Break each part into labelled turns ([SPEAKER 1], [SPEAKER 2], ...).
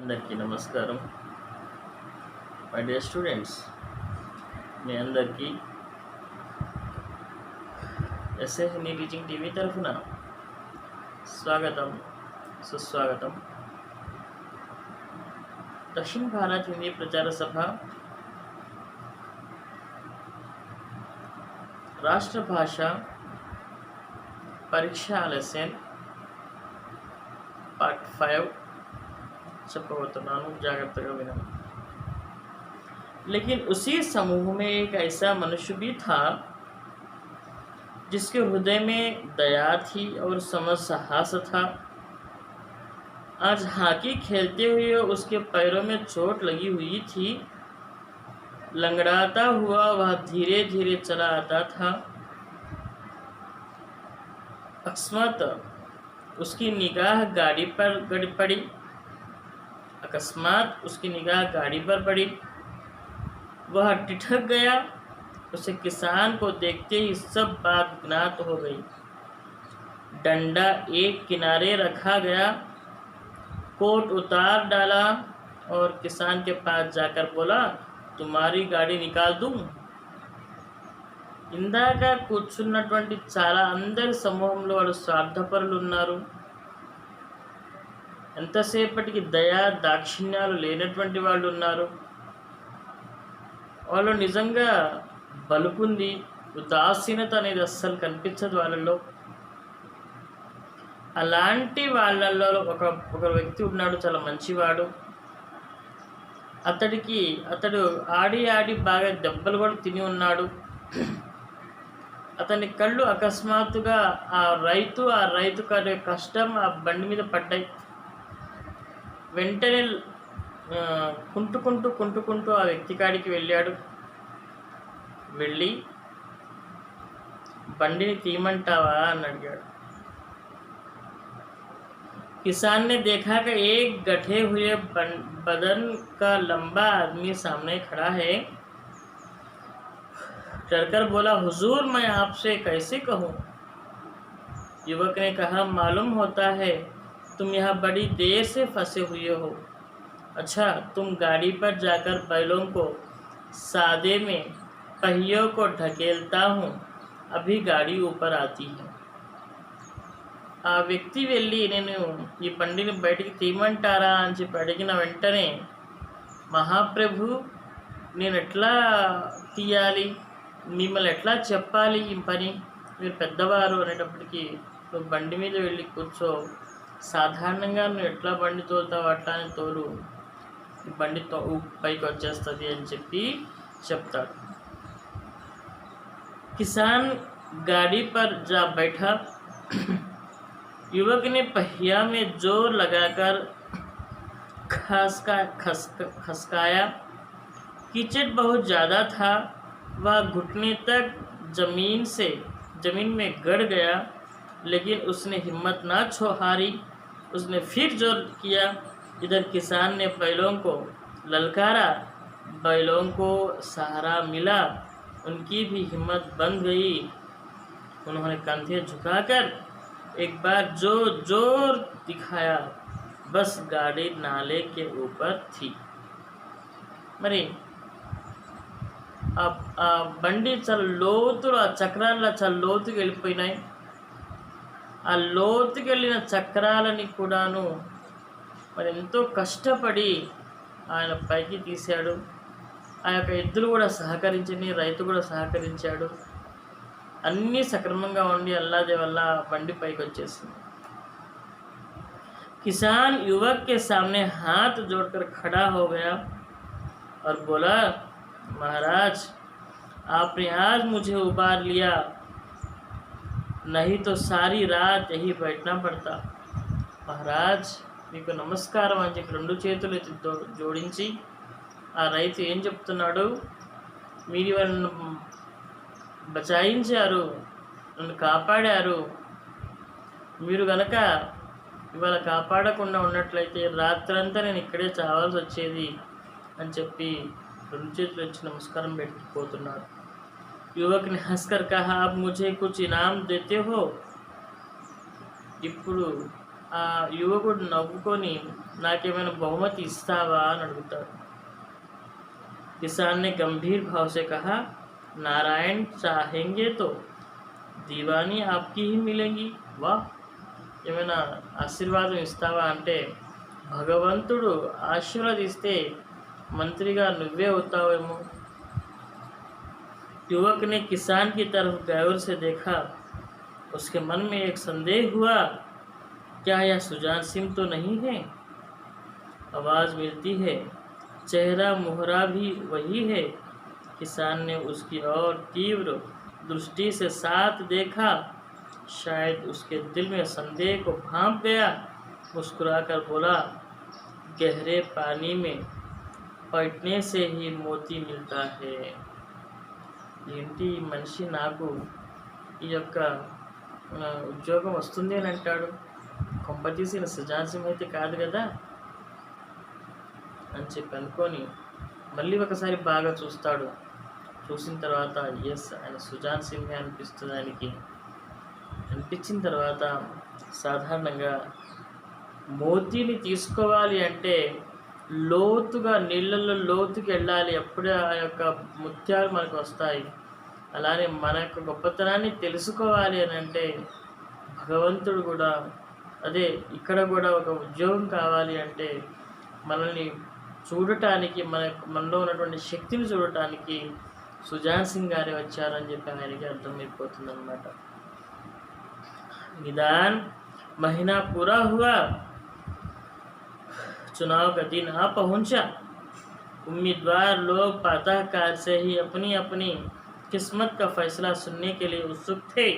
[SPEAKER 1] అందరికీ నమస్కారం. My dear students, మీ అందరికీ ఎస్ఏ హిందీ టీచింగ్ టీవీ తరఫున స్వాగతం, సుస్వాగతం. दक्षिण भारत हिंदी प्रचार सभा राष्ट्रभाषा परीक्षा आलस्यन पार्ट 5 చెప్పబోతున్నాను. జాగ్రత్తగా వినండి. लेकिन उसी समूह में एक ऐसा मनुष्य भी था जिसके हृदय में दया थी और समझ साहस था. आज हॉकी खेलते हुए उसके पैरों में चोट लगी हुई थी. लंगड़ाता हुआ वह धीरे धीरे चला आता था. अकस्मात उसकी निगाह गाड़ी पर पड़ी. पड़ी. वह ठिठक गया. उसे किसान को देखते ही सब बात ज्ञात हो गई. डंडा एक किनारे रखा गया, कोट उतार डाला और किसान के पास जाकर बोला, तुम्हारी गाड़ी निकाल दूं? ఇందాక కూర్చున్నటువంటి చాలా అందరి సమూహంలో వాళ్ళు స్వార్థపరులు ఉన్నారు. ఎంతసేపటికి దయా దాక్షిణ్యాలు లేనటువంటి వాళ్ళు ఉన్నారు. వాళ్ళు నిజంగా బలుపుంది, ఉదాసీనత అనేది అస్సలు కనిపించదు వాళ్ళలో. అలాంటి వాళ్ళల్లో ఒక వ్యక్తి ఉన్నాడు, చాలా మంచివాడు. అతడు ఆడి బాగా దెబ్బలు కూడా తిని ఉన్నాడు. అతని కళ్ళు అకస్మాత్తుగా ఆ రైతు కష్టం ఆ బండి మీద పడ్డాయి. వెంటనే కుంటుకుంటూ ఆ వ్యక్తి కాడికి వెళ్ళాడు. వెళ్ళి బండిని తీయమంటావా అని అడిగాడు. किसान ने देखा कि एक गठे हुए बदन का लंबा आदमी सामने खड़ा है. डरकर बोला, हुजूर मैं आपसे कैसे कहूँ? युवक ने कहा, मालूम होता है तुम यहाँ बड़ी देर से फंसे हुए हो. अच्छा, तुम गाड़ी पर जाकर बैलों को सादे में पहियों को ढकेलता हूँ, अभी गाड़ी ऊपर आती है. ఆ వ్యక్తి వెళ్ళి, నేను ఈ బండిని బయటికి తీయమంటారా అని చెప్పి అడిగిన వెంటనే, మహాప్రభు నేను ఎట్లా తీయాలి, మిమ్మల్ని ఎట్లా చెప్పాలి ఈ పని, మీరు పెద్దవారు అనేటప్పటికీ నువ్వు బండి మీద వెళ్ళి కూర్చో, సాధారణంగా నువ్వు ఎట్లా బండి తోలుతావు అట్లానే తోలు, ఈ బండి పైకి వచ్చేస్తుంది అని చెప్పి చెప్తాడు. కిసాన్ గాड़ी पर जा बैठा. युवक ने पहिया में जोर लगाकर खसकाया. कीचड़ बहुत ज़्यादा था. वह घुटने तक जमीन में गड़ गया, लेकिन उसने हिम्मत ना हारी. उसने फिर जोर किया. इधर किसान ने बैलों को ललकारा. बैलों को सहारा मिला. उनकी भी हिम्मत बंध गई. उन्होंने कंधे झुकाकर एक बार जो जोर दिखाया, बस गाड़ी नाले के ऊपर थी. మరి ఆ బండి చాలా లోతులో, ఆ చక్రాల చాలా లోతుకి వెళ్ళిపోయినాయి. ఆ లోతుకి వెళ్ళిన చక్రాలని కూడాను మరి ఎంతో కష్టపడి ఆయన పైకి తీశాడు. ఆ యొక్క ఎద్దులు కూడా సహకరించింది, రైతు కూడా సహకరించాడు. అన్నీ సక్రమంగా ఉండి అల్లాదే వల్ల బండి పైకి వచ్చేసింది. किसान युवक के सामने हाथ जोड़कर खड़ा हो गया और बोला, महाराज आपने आज मुझे उबार लिया, नहीं तो सारी रात यही बैठना पड़ता. మహారాజ్ మీకు నమస్కారం అని చెప్పి రెండు చేతులు ఎత్తి జోడించి ఆ రైతు ఏం చెప్తున్నాడు, మీరు వాళ్ళను బచాయించారు, నన్ను కాపాడారు, మీరు గనక ఇవాళ కాపాడకుండా ఉన్నట్లయితే రాత్రంతా నేను ఇక్కడే చావాల్సి వచ్చేది అని చెప్పి రెండు చేతులు వచ్చి నమస్కారం పెట్టిపోతున్నాడు. యువక్ని హస్కర్ కహా, అబ్ ముझे కుచ్ ఇనామ్ దేతే హో. ఇప్పుడు ఆ యువకుడు నవ్వుకొని నాకేమైనా బహుమతి ఇస్తావా అని అడుగుతాడు. किसान ने गंभीर भाव से कहा, नारायण चाहेंगे तो दीवानी आपकी ही मिलेंगी. वाह, ఏమైనా ఆశీర్వాదం ఇస్తావా అంటే, భగవంతుడు ఆశీర్వదిస్తే మంత్రిగా నువ్వే అవుతావేమో. युवक ने किसान की तरफ गौर से देखा. उसके मन में एक संदेह हुआ, क्या यह सुजान सिंह तो नहीं है. आवाज़ मिलती है, चेहरा मुहरा भी वही है. किसान ने उसकी ओर तीव्र दृष्टि से साथ देखा. शायद उसके दिल में संदेह को भांप गया. मुस्कुराकर बोला, गहरे पानी में पलटने से ही मोती मिलता है. ఏంటి మనిషి నాకు ఈ యొక్క ఉద్యోగం వస్తుంది అని అంటాడు, కొంపతీసిన సుజాన్ సింగ్ అయితే కాదు కదా అని చెప్పి అనుకొని మళ్ళీ ఒకసారి బాగా చూస్తాడు. చూసిన తర్వాత ఎస్, ఆయన సుజాన్ సింగ్ అనిపిస్తుంది. ఆయనకి అనిపించిన తర్వాత సాధారణంగా మోతీని తీసుకోవాలి అంటే లోతుగా నీళ్ళల్లో లోతుకి వెళ్ళాలి, అప్పుడే ఆ యొక్క ముత్యాలు మనకు వస్తాయి. అలానే మన యొక్క గొప్పతనాన్ని తెలుసుకోవాలి అని అంటే భగవంతుడు కూడా అదే ఇక్కడ కూడా ఒక ఉద్యోగం కావాలి అంటే మనల్ని చూడటానికి, మనలో ఉన్నటువంటి శక్తిని చూడటానికి సుజాన్ సింగ్ గారే వచ్చారని చెప్పి ఆయనకి అర్థమైపోతుంది అన్నమాట. निदान महीना पूरा हुआ, चुनाव का दिन आ पहुंचा. उम्मीदवार लोग प्रातःकाल से ही अपनी अपनी किस्मत का फैसला सुनने के लिए उत्सुक थे.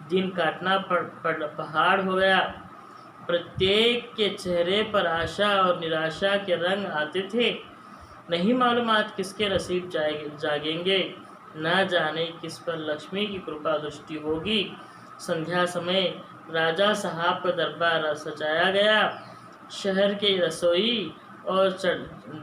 [SPEAKER 1] दिन काटना पहाड़ हो गया. प्रत्येक के चेहरे पर आशा और निराशा के रंग आते थे. नहीं मालूम आज किसके नसीब जागेंगे, ना जाने किस पर लक्ष्मी की कृपा दृष्टि होगी. संध्या समय राजा साहब का दरबार सजाया गया. शहर के रसोई और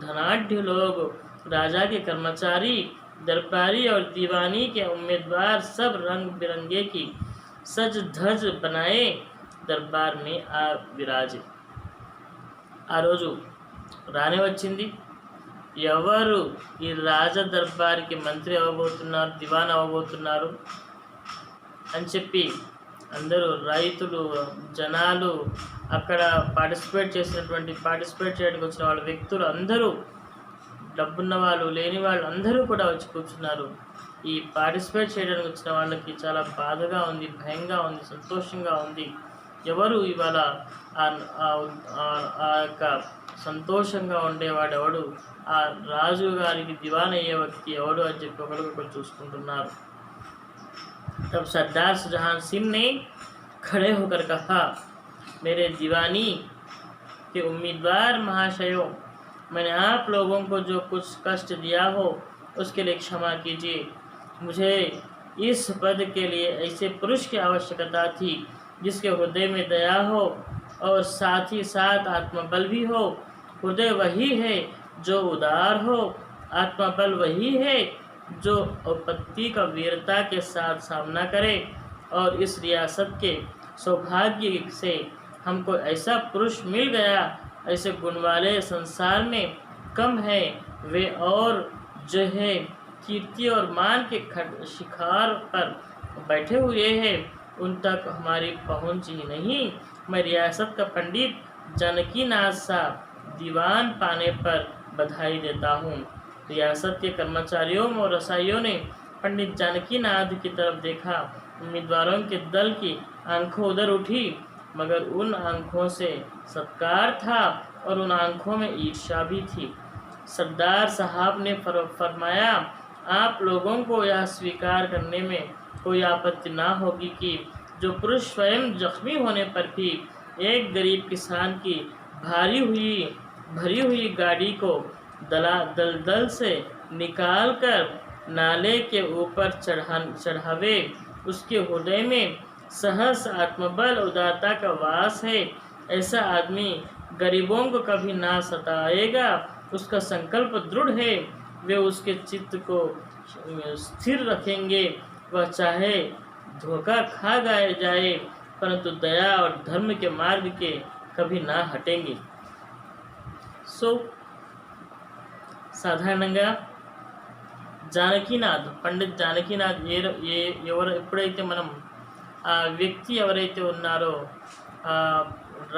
[SPEAKER 1] धनाढ़ लोग, राजा के कर्मचारी, दरबारी और दीवानी के उम्मीदवार सब रंग बिरंगे की सज धज बनाए दरबार में आ विराजे. ఆ రోజు రానే వచ్చింది. ఎవరు ఈ రాజ దర్బార్కి మంత్రి అవ్వబోతున్నారు, దివాన్ అవ్వబోతున్నారు అని చెప్పి అందరూ రైతులు, జనాలు, అక్కడ పార్టిసిపేట్ చేయడానికి వచ్చిన వాళ్ళ వ్యక్తులు అందరూ, డబ్బున్న వాళ్ళు, లేని వాళ్ళు అందరూ కూడా వచ్చి కూర్చున్నారు. ఈ పార్టిసిపేట్ చేయడానికి వచ్చిన వాళ్ళకి చాలా బాధగా ఉంది, భయంగా ఉంది, సంతోషంగా ఉంది. ఎవరు ఇవాళ ఆ యొక్క సంతోషంగా ఉండేవాడు ఎవడు, ఆ రాజు గారికి దివాన్ అయ్యే వ్యక్తి ఎవడు అని చెప్పి ఒకరికొకరు చూసుకుంటున్నారు. तब सरदार सुजान सिंह ने खड़े होकर कहा, मेरे दीवानी के उम्मीदवार महाशयों, मैंने आप लोगों को जो कुछ कष्ट दिया हो उसके लिए क्षमा कीजिए. मुझे इस पद के लिए ऐसे पुरुष की आवश्यकता थी जिसके हृदय में दया हो और साथ ही साथ आत्मबल भी हो. हृदय वही है जो उदार हो, आत्मबल वही है जो आपत्ति का वीरता के साथ सामना करे. और इस रियासत के सौभाग्य से हमको ऐसा पुरुष मिल गया, ऐसे गुण वाले संसार में कम है. वे और जो है कीर्ति और मान के शिखर पर बैठे हुए हैं, उन तक हमारी पहुंच ही नहीं. मैं रियासत का पंडित जानकीनाथ सा दीवान पाने पर बधाई देता हूँ. रियासत के कर्मचारियों और रसाइयों ने पंडित जानकीनाथ की तरफ देखा. उम्मीदवारों के दल की आंखों उधर उठी, मगर उन आंखों से सत्कार था और उन आंखों में ईर्ष्या भी थी. सरदार साहब ने फरमाया, आप लोगों को यह स्वीकार करने में कोई आपत्ति ना होगी कि जो पुरुष स्वयं जख्मी होने पर भी एक गरीब किसान की भरी हुई गाड़ी को दलदल से निकालकर नाले के ऊपर चढ़ावे, उसके हृदय में सहस आत्मबल उदारता का वास है. ऐसा आदमी गरीबों को कभी ना सताएगा. उसका संकल्प दृढ़ है. वे उसके चित्त को स्थिर रखेंगे. वह चाहे धोखा खा जाए परंतु दया और धर्म के मार्ग के कभी ना हटेंगे। సో సాధారణంగా జానకీనాథ్, పండిత్ జానకీనాథ్ ఎప్పుడైతే మనం ఆ వ్యక్తి ఎవరైతే ఉన్నారో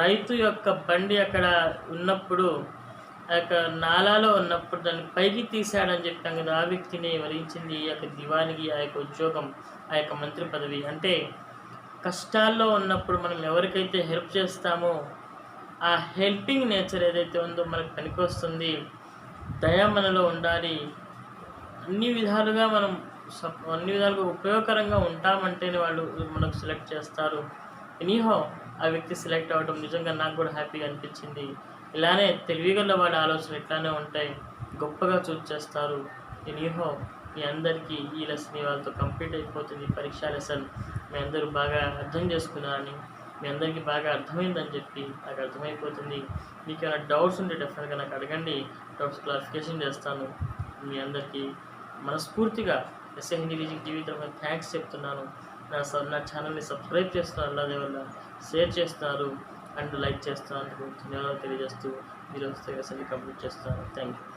[SPEAKER 1] రైతు యొక్క బండి అక్కడ ఉన్నప్పుడు, ఆ యొక్క నాలాలో ఉన్నప్పుడు దాన్ని పైకి తీశాడని చెప్పాం కదా, ఆ వ్యక్తిని వరించింది ఈ యొక్క దివానికి, ఆ యొక్క ఉద్యోగం, ఆ యొక్క మంత్రి పదవి. అంటే కష్టాల్లో ఉన్నప్పుడు మనం ఎవరికైతే హెల్ప్ చేస్తామో ఆ హెల్పింగ్ నేచర్ ఏదైతే ఉందో మనకు పనికొస్తుంది. దయ మనలో ఉండాలి. అన్ని విధాలుగా మనం అన్ని విధాలుగా ఉపయోగకరంగా ఉంటామంటేనే వాళ్ళు మనకు సెలెక్ట్ చేస్తారు. ఎనీహౌ ఆ వ్యక్తి సెలెక్ట్ అవ్వడం నిజంగా నాకు కూడా హ్యాపీగా అనిపించింది. ఇలానే తెలివిగల వాడి ఆలోచనలు ఇట్లానే ఉంటాయి, గొప్పగా చూస్ చేస్తారు. ఎనీహౌ మీ అందరికీ ఈ లెసన్ వాళ్ళతో కంప్లీట్ అయిపోతుంది. పరీక్షా లెసన్ మీ అందరూ బాగా అర్థం చేసుకున్నారని, మీ అందరికీ బాగా అర్థమైందని చెప్పి నాకు అర్థమైపోతుంది. మీకు ఏమైనా డౌట్స్ ఉంటే డెఫినెట్గా నాకు అడగండి, డౌట్స్ క్లారిఫికేషన్ చేస్తాను. మీ అందరికీ మనస్ఫూర్తిగా ఎస్ఏ హిందీ టీచింగ్ టీవీ తరఫున థ్యాంక్స్ చెప్తున్నాను. నా ఛానల్ని సబ్స్క్రైబ్ చేస్తున్నారు, అలాగే వల్ల షేర్ చేస్తున్నారు అండ్ లైక్ చేస్తున్నందుకు ధన్యవాదాలు తెలియజేస్తూ ఈరోజు లెసన్ని కంప్లీట్ చేస్తున్నాను. Thank you.